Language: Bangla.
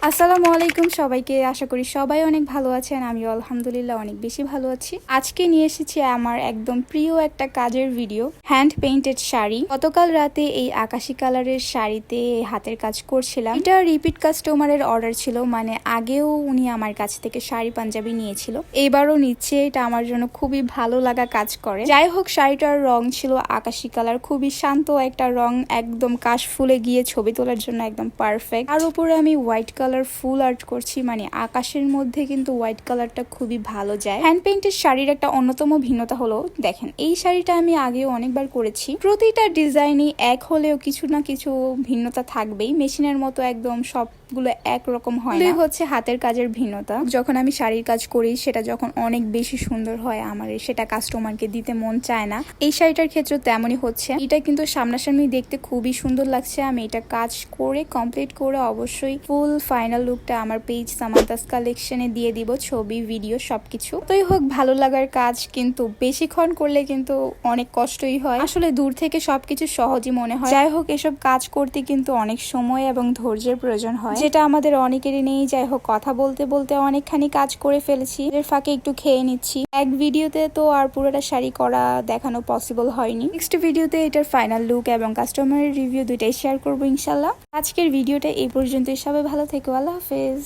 আসসালামু আলাইকুম সবাইকে। আশা করি সবাই অনেক ভালো আছেন। আমিও আলহামদুলিল্লাহ অনেক বেশি ভালো আছি। আজকে নিয়ে এসেছি আমার একদম প্রিয় একটা কাজের ভিডিও, হ্যান্ড পেইন্টেড শাড়ি। গতকাল রাতে এই আকাশি কালারের শাড়িতে হাতের কাজ করছিলাম। এটা রিপিট কাস্টমারের অর্ডার ছিল, মানে আগেও উনি আমার কাছ থেকে শাড়ি পাঞ্জাবি নিয়েছিল, এবারও নিচ্ছে। এটা আমার জন্য খুবই ভালো লাগা কাজ করে। যাই হোক, শাড়িটার রং ছিল আকাশি কালার, খুবই শান্ত একটা রং, একদম কাশ ফুলে গিয়ে ছবি তোলার জন্য একদম পারফেক্ট। আর উপরে আমি হোয়াইট কালার ফুল আর্ট করছি, মানে আকাশের মধ্যে কিন্তু হোয়াইট কালারটা খুবই ভালো যায়। হ্যান্ড পেইন্টের শাড়ির একটা অন্যতম ভিন্নতা হলো, দেখেন এই শাড়িটা আমি আগেও অনেকবার করেছি, প্রতিটা ডিজাইনই এক হলেও কিছু না কিছু ভিন্নতা থাকবেই। মেশিনের মতো একদম সবগুলো একরকম হয় না, হচ্ছে হাতের কাজের ভিন্নতা। যখন আমি শাড়ির কাজ করি সেটা যখন অনেক বেশি সুন্দর হয়, আমার সেটা কাস্টমারকে দিতে মন চায় না। এই শাড়িটার ক্ষেত্রে তেমনই হচ্ছে। এটা কিন্তু সামনাসামনি দেখতে খুবই সুন্দর লাগছে। আমি এটা কাজ করে কমপ্লিট করে অবশ্যই ফুল ফাইনাল লুকটা আমার পেজ সামান্তাস কালেকশনে দিয়ে দিব, ছবি ভিডিও সবকিছু। তোই হোক, ভালো লাগার কাজ কিন্তু বেশিক্ষণ করলে কিন্তু অনেক কষ্টই হয়। আসলে দূর থেকে সবকিছু সহজই মনে হয়। যাই হোক, এসব কাজ করতে কিন্তু অনেক সময় এবং ধৈর্যের প্রয়োজন হয়, যেটা আমাদের অনেকেরই নেই। যাই হোক, কথা বলতে বলতে অনেকখানি কাজ করে ফেলেছি, এর ফাঁকে একটু খেয়ে নিচ্ছি। এক ভিডিওতে তো আর পুরোটা শাড়ি করা দেখানো পসিবল হয়নি। নেক্সট ভিডিওতে এটার ফাইনাল লুক এবং কাস্টমারের রিভিউ দুইটাই শেয়ার করবো ইনশাল্লাহ। আজকের ভিডিওটা এই পর্যন্তই। সবাই ভালো থেকো, আল্লাহ হাফেজ।